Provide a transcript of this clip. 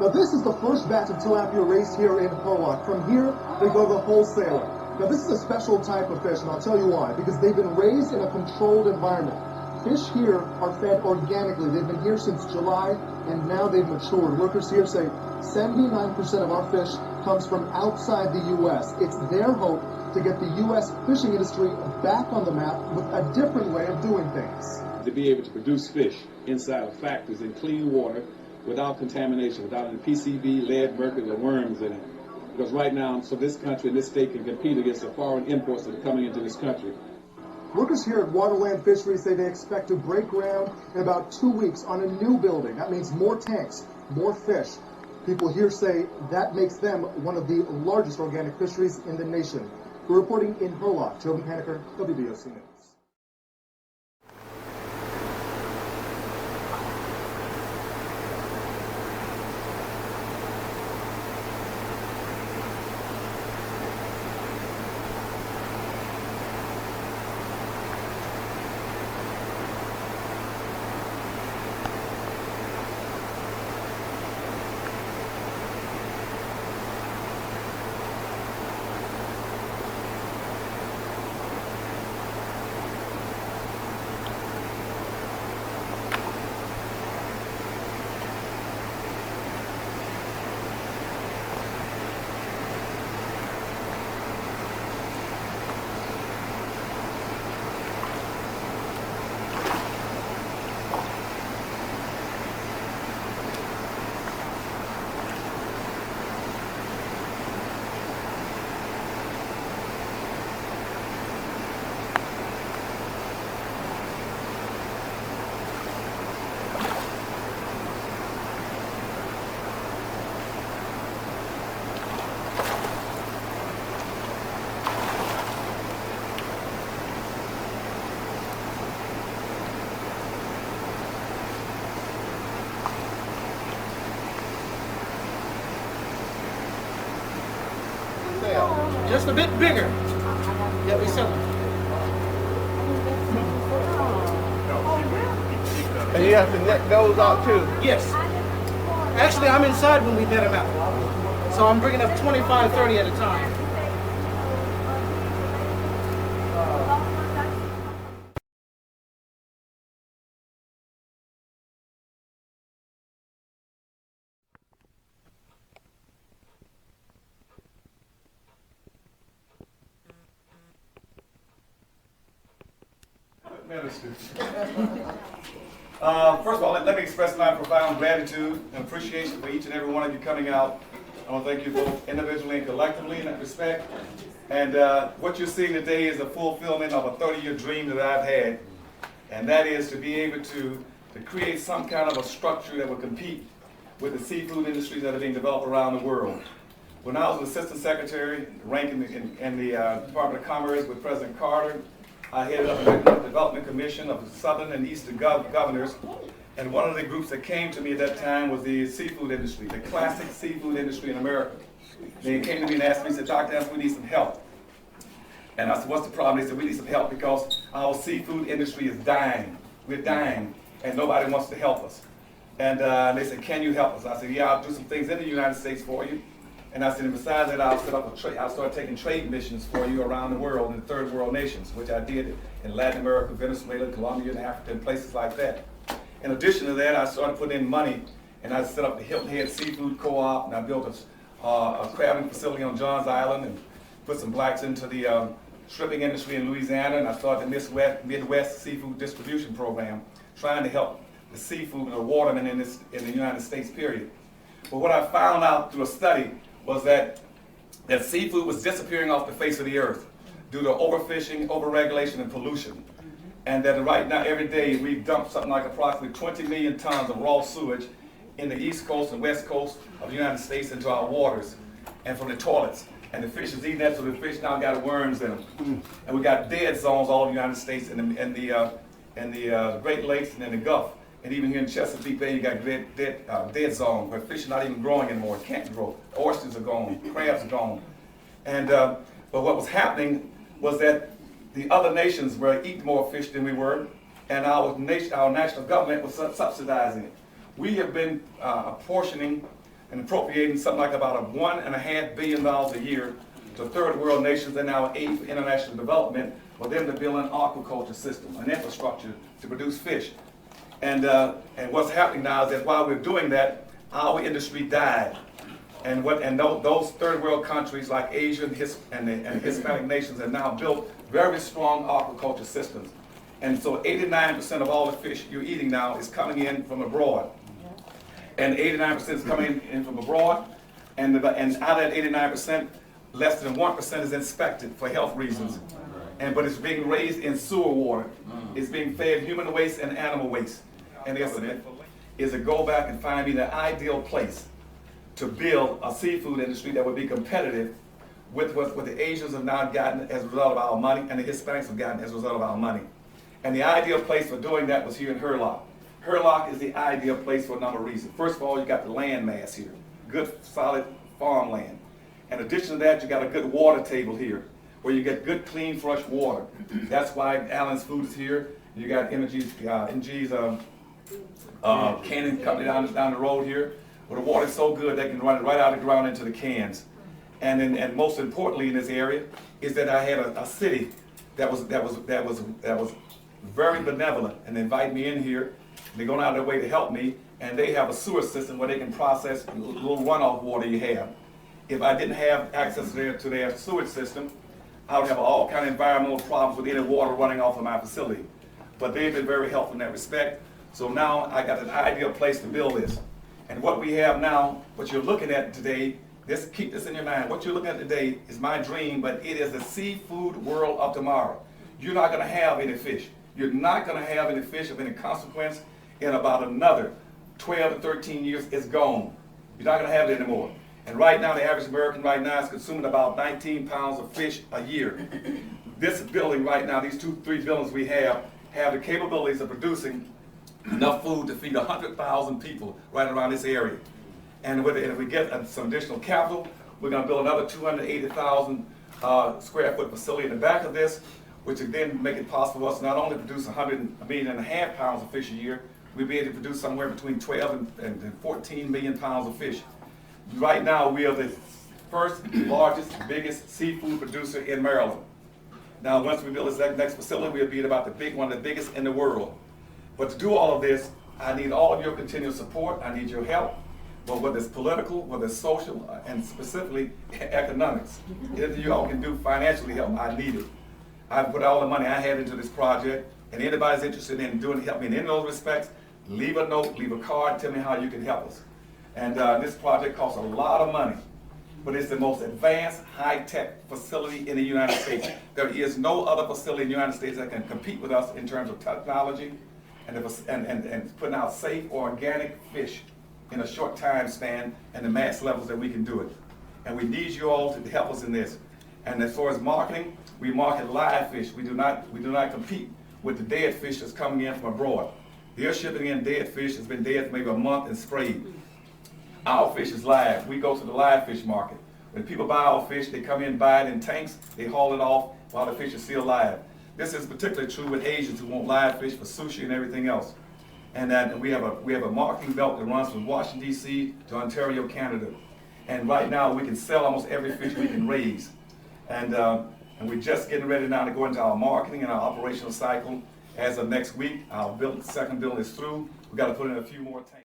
Now this is the first batch of tilapia raised here in Hurlock. From here, they go to the wholesaler. Now this is a special type of fish, and I'll tell you why. Because they've been raised in a controlled environment. Fish here are fed organically. They've been here since July, and now they've matured. Workers here say 79% of our fish comes from outside the U.S. It's their hope to get the U.S. fishing industry back on the map with a different way of doing things. To be able to produce fish inside of factories in clean water, without contamination, without any PCB, lead, mercury, or worms in it. Because right now, so this country and this state can compete against the foreign imports that are coming into this country. Workers here at WaterLand Fisheries say they expect to break ground in about 2 weeks on a new building. That means more tanks, more fish. People here say that makes them one of the largest organic fisheries in the nation. We're reporting in Hurlock. Joby Paniker, WBOC News. Just a bit bigger. Yeah, we sell them. And you have to net those out too? Yes. Actually, I'm inside when we net them out. So I'm bringing up 25, 30 at a time. First of all, let me express my profound gratitude and appreciation for each and every one of you coming out. I want to thank you both individually and collectively in that respect. And what you're seeing today is a fulfillment of a 30-year dream that I've had, and that is to be able to create some kind of a structure that will compete with the seafood industries that are being developed around the world. When I was an assistant secretary, ranking in the Department of Commerce with President Carter, I headed up the Development Commission of the Southern and Eastern Governors, and one of the groups that came to me at that time was the seafood industry, the classic seafood industry in America. They came to me and asked me, said, Dr. Evans, we need some help. And I said, what's the problem? They said, we need some help because our seafood industry is dying. We're dying, and nobody wants to help us. And they said, can you help us? I said, yeah, I'll do some things in the United States for you. And I said, and besides that, I'll set up I'll start taking trade missions for you around the world in the third world nations, which I did in Latin America, Venezuela, Colombia, and Africa, and places like that. In addition to that, I started putting in money, and I set up the Hilton Head Seafood Co-op, and I built a crabbing facility on Johns Island, and put some blacks into the shrimping industry in Louisiana, and I started the Midwest Seafood Distribution Program, trying to help the seafood and the watermen in the United States, period. But what I found out through a study was that seafood was disappearing off the face of the earth due to overfishing, overregulation, and pollution. And that right now, every day, we dump something like approximately 20 million tons of raw sewage in the east coast and west coast of the United States into our waters and from the toilets. And the fish is eating that, so the fish now got worms in them. And we got dead zones all over the United States and the Great Lakes and in the Gulf. And even here in Chesapeake Bay, you got dead zone where fish are not even growing anymore, can't grow. Oysters are gone, crabs are gone. And but what was happening was that the other nations were eating more fish than we were, and our national government was subsidizing it. We have been apportioning and appropriating something like about $1.5 billion a year to third world nations and now aid for international development for them to build an aquaculture system, an infrastructure to produce fish. And what's happening now is that while we're doing that, our industry died. And those third world countries like Asia and the Hispanic nations have now built very strong aquaculture systems. And so 89% of all the fish you're eating now is coming in from abroad. And 89% is coming in from abroad. And out of that 89%, less than 1% is inspected for health reasons. But it's being raised in sewer water. It's being fed human waste and animal waste. And the estimate is to go back and find me the ideal place to build a seafood industry that would be competitive with what the Asians have now gotten as a result of our money and the Hispanics have gotten as a result of our money. And the ideal place for doing that was here in Hurlock. Hurlock is the ideal place for a number of reasons. First of all, you got the land mass here, good solid farmland. In addition to that, you got a good water table here, where you get good, clean, fresh water. That's why Allen's Food is here. You got MG's canning company down the road here. Where the water is so good they can run it right out of the ground into the cans. And most importantly in this area is that I had a city that was very benevolent and invited me in here. They're going out of their way to help me, and they have a sewer system where they can process the little runoff water you have. If I didn't have access to their sewage system, I would have all kind of environmental problems with any water running off of my facility. But they've been very helpful in that respect. So now I got an ideal place to build this. And what we have now, what you're looking at today, keep this in your mind. What you're looking at today is my dream, but it is the seafood world of tomorrow. You're not going to have any fish. You're not going to have any fish of any consequence in about another 12 to 13 years. It's gone. You're not going to have it anymore. And right now, the average American right now is consuming about 19 pounds of fish a year. This building right now, these 2-3 buildings we have the capabilities of producing enough food to feed 100,000 people right around this area. And if we get some additional capital, we're going to build another 280,000 square foot facility in the back of this, which would then make it possible for us not only to produce 100.5 million pounds of fish a year, we'll be able to produce somewhere between 12 and 14 million pounds of fish. Right now, we are the first, largest, biggest seafood producer in Maryland. Now, once we build this next facility, we'll be about one of the biggest in the world. But to do all of this, I need all of your continued support. I need your help, but whether it's political, whether it's social, and specifically economics. If you all can do financially help, I need it. I've put all the money I had into this project, and anybody's interested in help me in any of those respects, leave a note, leave a card, tell me how you can help us. And this project costs a lot of money, but it's the most advanced, high-tech facility in the United States. There is no other facility in the United States that can compete with us in terms of technology and putting out safe, organic fish in a short time span and the mass levels that we can do it. And we need you all to help us in this. And as far as marketing, we market live fish. We do not compete with the dead fish that's coming in from abroad. They're shipping in dead fish that's been dead for maybe a month and sprayed. Our fish is live. We go to the live fish market. When people buy our fish, they come in, buy it in tanks, they haul it off while the fish is still live. This is particularly true with Asians who want live fish for sushi and everything else. And we have a marketing belt that runs from Washington, D.C. to Ontario, Canada. And right now we can sell almost every fish we can raise. And we're just getting ready now to go into our marketing and our operational cycle. As of next week, our second building is through. We've got to put in a few more tanks.